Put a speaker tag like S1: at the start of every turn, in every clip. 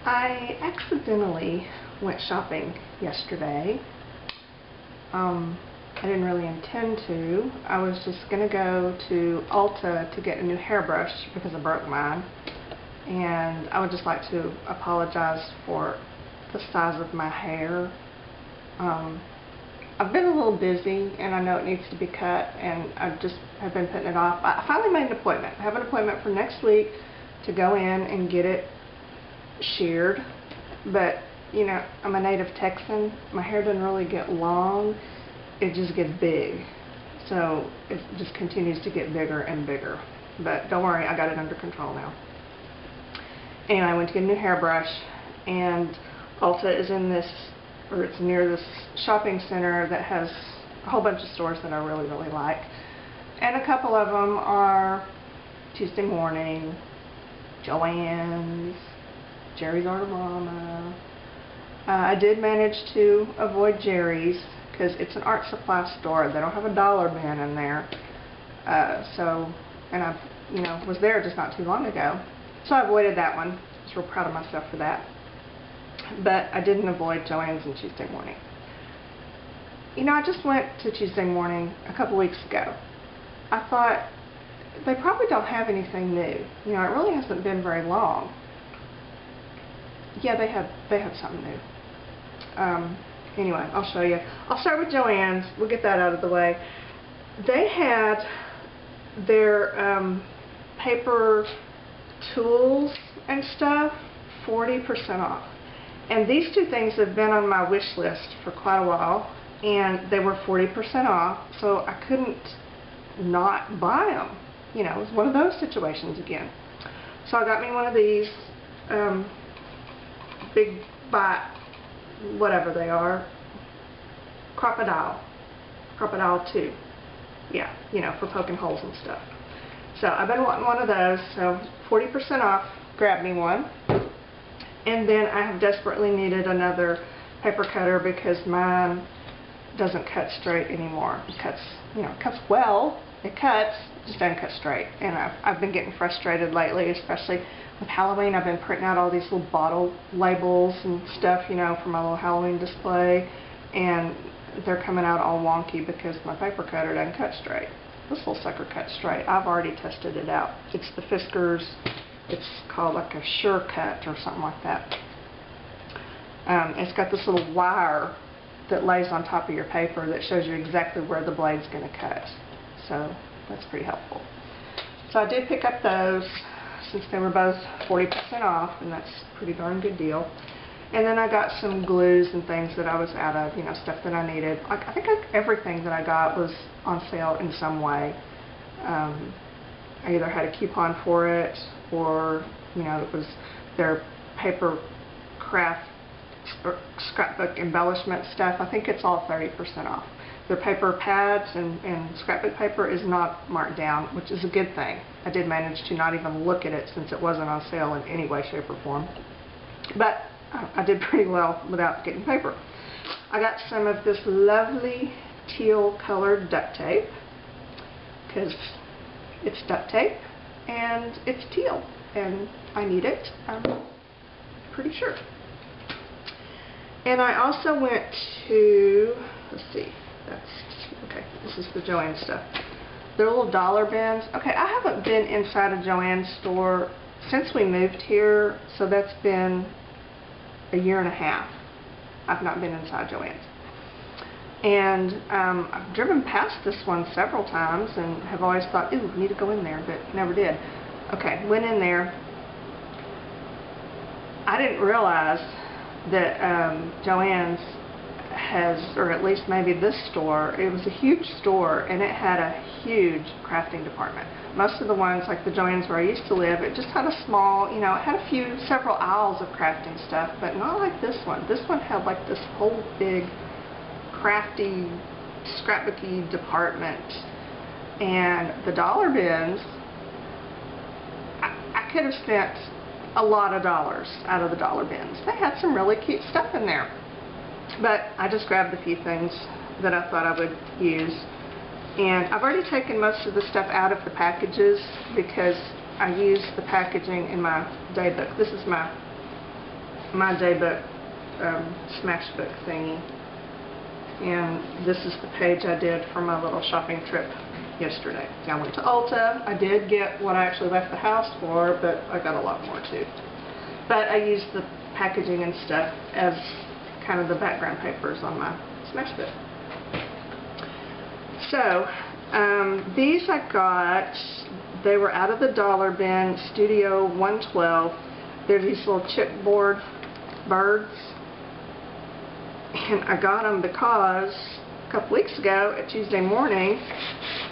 S1: I accidentally went shopping yesterday. I didn't really intend to. I was just going to go to Ulta to get a new hairbrush because I broke mine. And I would just like to apologize for the size of my hair. I've been a little busy and I know it needs to be cut, and I just have been putting it off. I finally made an appointment. I have an appointment for next week to go in and get it sheared, but you know, I'm a native Texan. My hair doesn't really get long, it just gets big, so it just continues to get bigger and bigger. But don't worry, I got it under control now. Anyway, I went to get a new hairbrush, and Ulta is in this, or it's near this shopping center that has a whole bunch of stores that I really like, and a couple of them are Tuesday Morning, JoAnn's, Jerry's Artarama. I did manage to avoid Jerry's because it's an art supply store. They don't have a dollar bin in there. And I was there just not too long ago. So I avoided that one. I was real proud of myself for that. But I didn't avoid JoAnn's and Tuesday Morning. You know, I just went to Tuesday Morning a couple weeks ago. I thought, they probably don't have anything new. You know, it really hasn't been very long. Yeah, they have something new. Anyway, I'll show you. I'll start with JoAnn's. We'll get that out of the way. They had their paper tools and stuff 40% off. And these two things have been on my wish list for quite a while, and they were 40% off, so I couldn't not buy them. You know, it was one of those situations again. So I got me one of these big bite, whatever they are, crocodile 2. Yeah, you know, for poking holes and stuff. So I've been wanting one of those, so 40% off, grabbed me one. And then I have desperately needed another paper cutter because mine doesn't cut straight anymore. It cuts, you know, it cuts well, it cuts, just doesn't cut straight. And I've been getting frustrated lately, especially with Halloween. I've been printing out all these little bottle labels and stuff, you know, for my little Halloween display, and they're coming out all wonky because my paper cutter doesn't cut straight. This little sucker cuts straight. I've already tested it out. It's the Fiskars. It's called like a Sure Cut or something like that. It's got this little wire that lays on top of your paper that shows you exactly where the blade's going to cut. So that's pretty helpful. So I did pick up those since they were both 40% off, and that's a pretty darn good deal. And then I got some glues and things that I was out of, you know, stuff that I needed. I think everything that I got was on sale in some way. I either had a coupon for it, or, you know, it was their paper craft or scrapbook embellishment stuff. I think it's all 30% off. Their paper pads and scrapbook paper is not marked down, which is a good thing. I did manage to not even look at it since it wasn't on sale in any way, shape, or form. But I did pretty well without getting paper. I got some of this lovely teal colored duct tape because it's duct tape and it's teal and I need it, I'm pretty sure. And I also went to, let's see, okay, this is the JoAnn stuff. Their little dollar bins. Okay, I haven't been inside a JoAnn store since we moved here, so that's been a year and a half. I've not been inside JoAnn's. And I've driven past this one several times and have always thought, ooh, I need to go in there, but never did. Okay, went in there. I didn't realize that JoAnn's has, or at least maybe this store, it was a huge store and it had a huge crafting department. Most of the ones, like the JoAnn's where I used to live, it just had a small, you know, it had several aisles of crafting stuff, but not like this one. This one had like this whole big crafty, scrapbooky department. And the dollar bins, I could have spent a lot of dollars out of the dollar bins. They had some really cute stuff in there. But I just grabbed a few things that I thought I would use. And I've already taken most of the stuff out of the packages because I use the packaging in my day book. This is my my daybook Smashbook thingy. And this is the page I did for my little shopping trip yesterday. I went to Ulta. I did get what I actually left the house for, but I got a lot more too. But I used the packaging and stuff as kind of the background papers on my Smashbook. So, these I got, they were out of the dollar bin, Studio 112. They're these little chipboard birds. And I got them because a couple weeks ago at Tuesday Morning,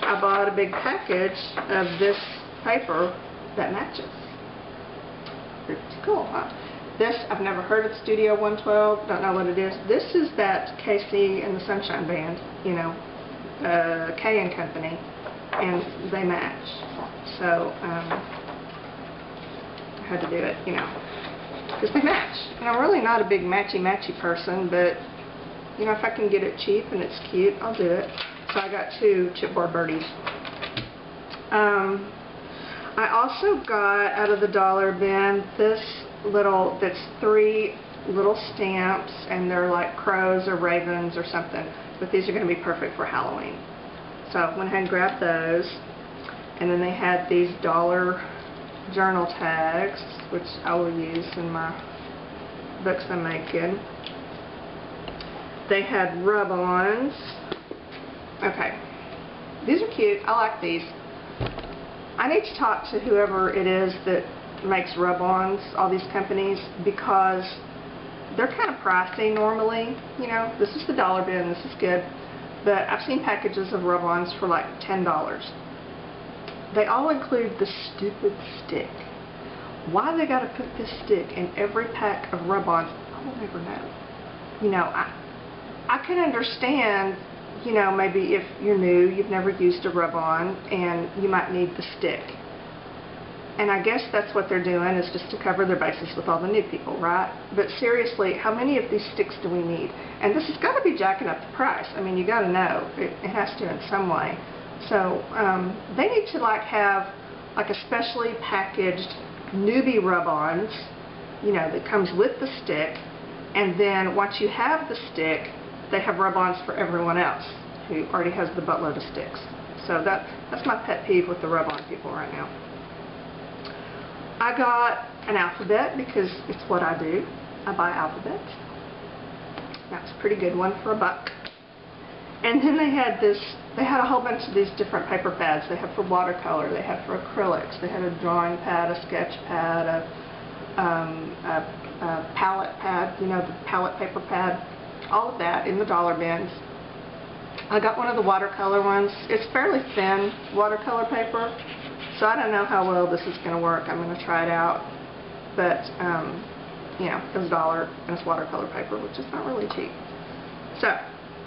S1: I bought a big package of this paper that matches. Pretty cool, huh? This, I've never heard of Studio 112, don't know what it is. This is that Casey and the Sunshine Band, you know, K and Company, and they match. So, I had to do it, you know, because they match. And I'm really not a big matchy-matchy person, but, you know, if I can get it cheap and it's cute, I'll do it. So I got 2 chipboard birdies. I also got out of the dollar bin this little, that's 3 little stamps, and they're like crows or ravens or something, but these are going to be perfect for Halloween. So I went ahead and grabbed those, and then they had these dollar journal tags, which I will use in my books I'm making. They had rub-ons. Okay, these are cute. I like these. I need to talk to whoever it is that makes rub-ons, all these companies, because they're kind of pricey normally. You know, this is the dollar bin, this is good, but I've seen packages of rub-ons for like $10. They all include the stupid stick. Why they got to put this stick in every pack of rub-ons, I will never know. You know, I can understand, you know, maybe if you're new, you've never used a rub-on, and you might need the stick. And I guess that's what they're doing, is just to cover their bases with all the new people, right? But seriously, how many of these sticks do we need? And this has got to be jacking up the price. I mean, you got to know. It has to in some way. So they need to like have like a specially packaged newbie rub-ons, you know, that comes with the stick. And then once you have the stick, they have rub-ons for everyone else who already has the buttload of sticks. So that's my pet peeve with the rub-on people right now. I got an alphabet because it's what I do. I buy alphabets. That's a pretty good one for $1. And then they had a whole bunch of these different paper pads. They have for watercolor, they have for acrylics, they had a drawing pad, a sketch pad, a palette pad, you know, the palette paper pad, all of that in the dollar bins. I got one of the watercolor ones. It's fairly thin watercolor paper, so I don't know how well this is going to work. I'm going to try it out. But, you know, it's $1 and it's watercolor paper, which is not really cheap. So,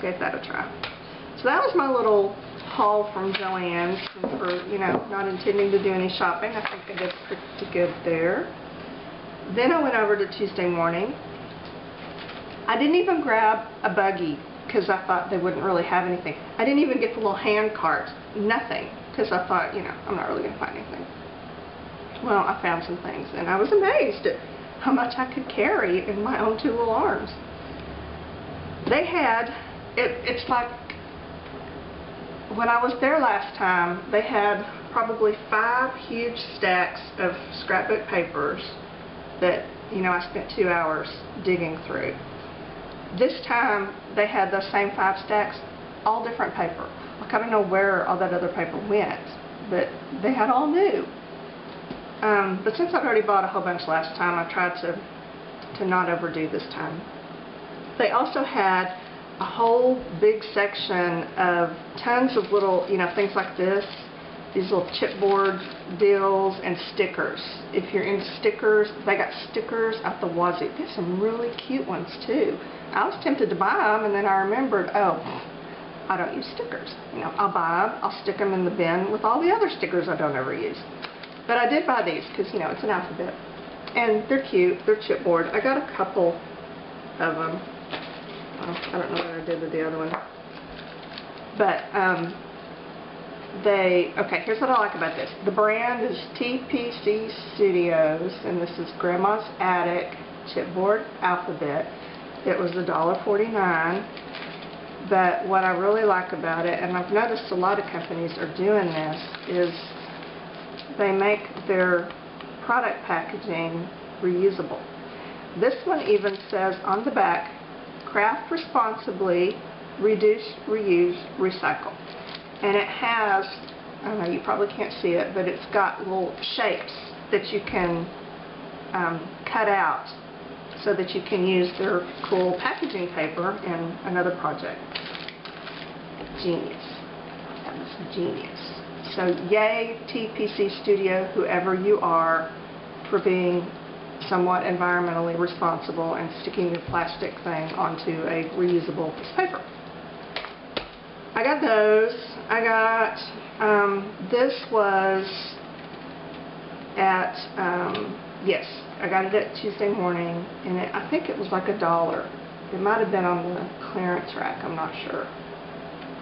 S1: gave that a try. So that was my little haul from JoAnn's, and for, you know, not intending to do any shopping. I think I did pretty good there. Then I went over to Tuesday Morning. I didn't even grab a buggy because I thought they wouldn't really have anything. I didn't even get the little hand cart. Nothing. Because I thought, you know, I'm not really going to find anything. Well, I found some things, and I was amazed at how much I could carry in my own 2 little arms. They had, it's like, when I was there last time, they had probably 5 huge stacks of scrapbook papers that, you know, I spent 2 hours digging through. This time, they had those same 5 stacks, all different paper. Like, I don't know where all that other paper went, but they had all new. But since I'd already bought a whole bunch last time, I tried to not overdo this time. They also had a whole big section of tons of little, you know, things like this, these little chipboard deals and stickers. If you're into stickers, they got stickers out the wazoo. There's some really cute ones too. I was tempted to buy them, and then I remembered, oh, I don't use stickers. You know, I'll buy them, I'll stick them in the bin with all the other stickers I don't ever use. But I did buy these because, you know, it's an alphabet. And they're cute, they're chipboard. I got a couple of them. I don't know what I did with the other one. But Okay, here's what I like about this. The brand is TPC Studios, and this is Grandma's Attic chipboard alphabet. It was $1.49, but what I really like about it, and I've noticed a lot of companies are doing this, is they make their product packaging reusable. This one even says on the back, craft responsibly, reduce, reuse, recycle. And it has, I don't know, you probably can't see it, but it's got little shapes that you can cut out so that you can use their cool packaging paper in another project. Genius. That was genius. So yay, TPC Studio, whoever you are, for being somewhat environmentally responsible and sticking your plastic thing onto a reusable piece of paper. I got those. I got, this was at, yes, I got it at Tuesday Morning, and I think it was like $1. It might have been on the clearance rack, I'm not sure.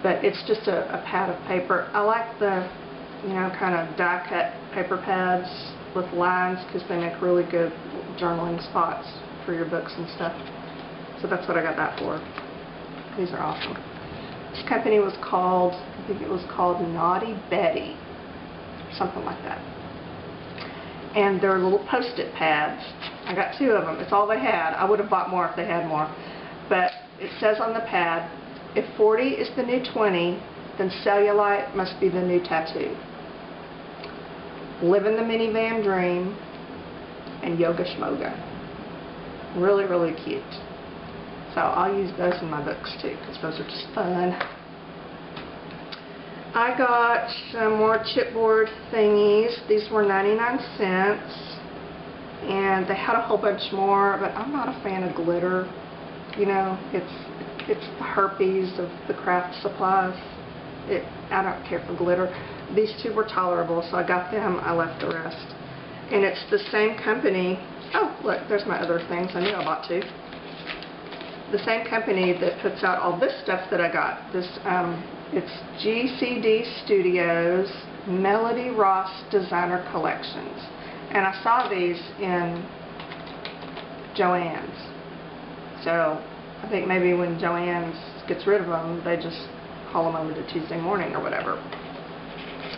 S1: But it's just a pad of paper. I like the, you know, kind of die-cut paper pads with lines because they make really good journaling spots for your books and stuff. So that's what I got that for. These are awesome. This company was called, I think it was called Naughty Betty, something like that. And they're little post-it pads. I got 2 of them. It's all they had. I would have bought more if they had more. But it says on the pad, if 40 is the new 20, then cellulite must be the new tattoo. Living the minivan dream, and yoga schmoga. Really, really cute. So I'll use those in my books too, because those are just fun. I got some more chipboard thingies. These were 99 cents. And they had a whole bunch more, but I'm not a fan of glitter. You know, it's the herpes of the craft supplies. I don't care for glitter. These 2 were tolerable, so I got them. I left the rest. And it's the same company. Oh, look, there's my other things. I knew I bought 2. The same company that puts out all this stuff that I got. This, it's GCD Studios Melody Ross Designer Collections. And I saw these in JoAnn's. So I think maybe when JoAnn's gets rid of them, they just haul them over to Tuesday Morning or whatever.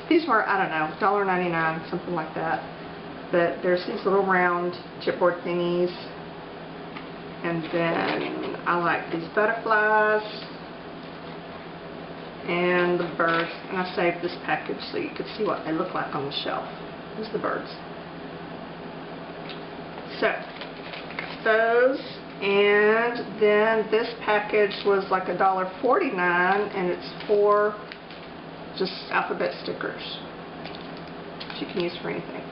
S1: These were, I don't know, $1.99, something like that. But there's these little round chipboard thingies. And then I like these butterflies and the birds. And I saved this package so you could see what they look like on the shelf. There's the birds. So, those. And then this package was like $1.49, and it's 4 just alphabet stickers that you can use for anything.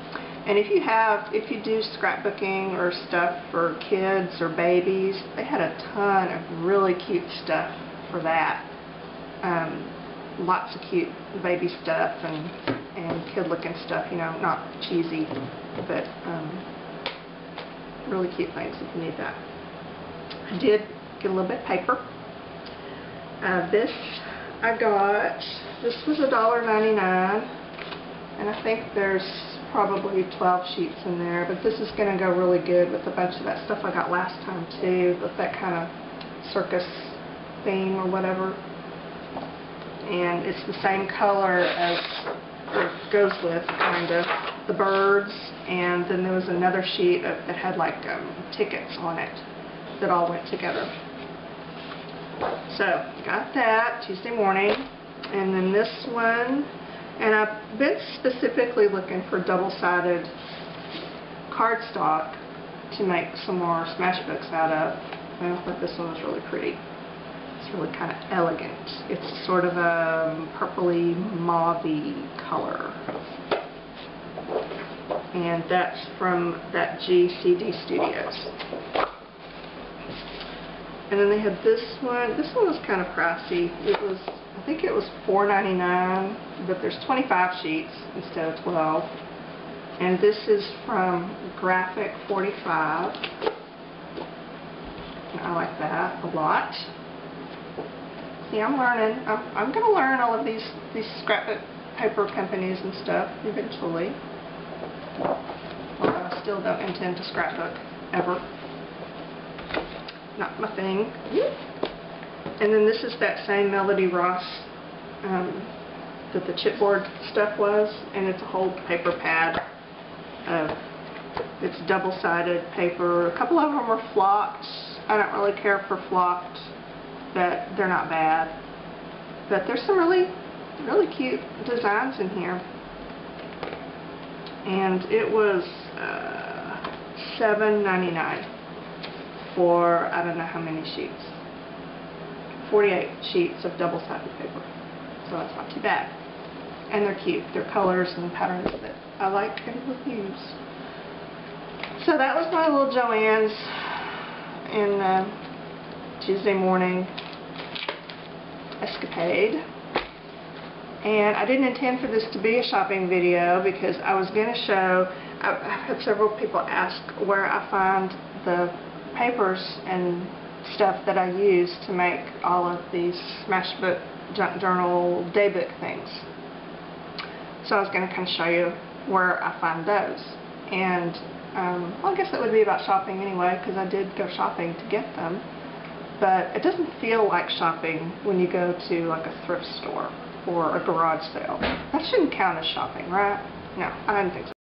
S1: And if you do scrapbooking or stuff for kids or babies, they had a ton of really cute stuff for that. Lots of cute baby stuff and kid-looking stuff, you know, not cheesy, but really cute things if you need that. I did get a little bit of paper. This I got, this was $1.99, and I think there's probably 12 sheets in there, but this is going to go really good with a bunch of that stuff I got last time too, with that kind of circus theme or whatever. And it's the same color as it goes with, kind of, the birds, and then there was another sheet that had like tickets on it that all went together. So, got that Tuesday Morning, and then this one, and I've been specifically looking for double-sided cardstock to make some more smash books out of, and I thought this one was really pretty. It's really kind of elegant. It's sort of a purpley mauve-y color. And that's from that GCD Studios. And then they had this one. This one was kind of pricey. It was, I think it was $4.99, but there's 25 sheets instead of 12. And this is from Graphic 45. And I like that a lot. See, I'm learning. I'm going to learn all of these scrapbook paper companies and stuff eventually. Although I still don't intend to scrapbook ever. Not my thing. And then this is that same Melody Ross that the chipboard stuff was, and it's a whole paper pad. It's double-sided paper. A couple of them are flocked. I don't really care for flocked, but they're not bad. But there's some really cute designs in here. And it was $7.99 for I don't know how many sheets. 48 sheets of double-sided paper. So that's not too bad. And they're cute. They're colors and patterns that I like and will use. So that was my little JoAnn's in Tuesday morning escapade. And I didn't intend for this to be a shopping video because I was going to show, I've had several people ask where I find the papers and stuff that I use to make all of these Smashbook, junk journal, daybook things. So I was going to kind of show you where I find those. And well, I guess it would be about shopping anyway, because I did go shopping to get them. But it doesn't feel like shopping when you go to like a thrift store or a garage sale. That shouldn't count as shopping, right? No, I didn't think so.